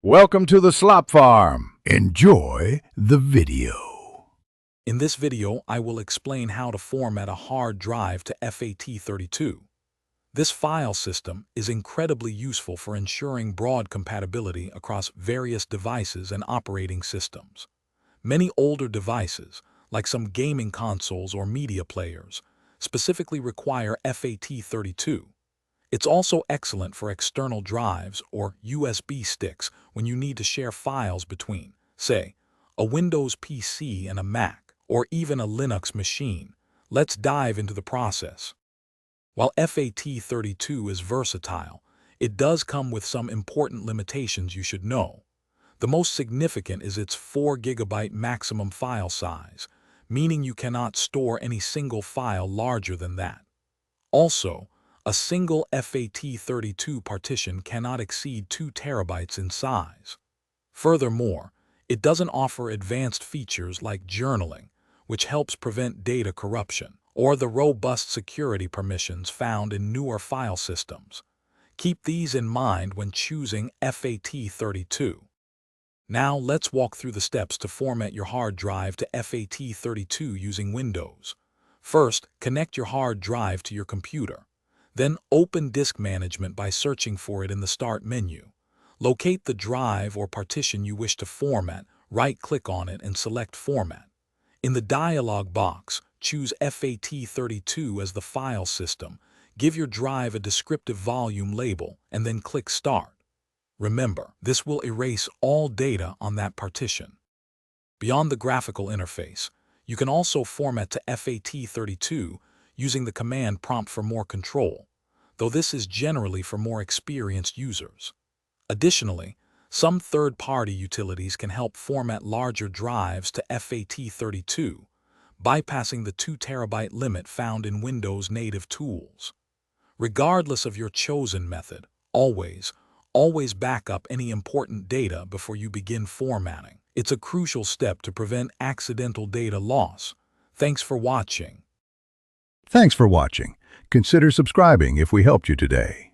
Welcome to the Slop Farm. Enjoy the video. In this video, I will explain how to format a hard drive to FAT32. This file system is incredibly useful for ensuring broad compatibility across various devices and operating systems. Many older devices, like some gaming consoles or media players, specifically require FAT32. It's also excellent for external drives or USB sticks when you need to share files between, say, a Windows PC and a Mac, or even a Linux machine. Let's dive into the process. While FAT32 is versatile, it does come with some important limitations you should know. The most significant is its 4 GB maximum file size, meaning you cannot store any single file larger than that. Also, a single FAT32 partition cannot exceed 2 TB in size. Furthermore, it doesn't offer advanced features like journaling, which helps prevent data corruption, or the robust security permissions found in newer file systems. Keep these in mind when choosing FAT32. Now let's walk through the steps to format your hard drive to FAT32 using Windows. First, connect your hard drive to your computer. Then open Disk Management by searching for it in the Start menu. Locate the drive or partition you wish to format, right-click on it and select Format. In the dialog box, choose FAT32 as the file system, give your drive a descriptive volume label, and then click Start. Remember, this will erase all data on that partition. Beyond the graphical interface, you can also format to FAT32 using the command prompt for more control, though this is generally for more experienced users. Additionally, some third-party utilities can help format larger drives to FAT32, bypassing the 2 TB limit found in Windows native tools. Regardless of your chosen method, always back up any important data before you begin formatting. It's a crucial step to prevent accidental data loss. Thanks for watching. Thanks for watching. Consider subscribing if we helped you today.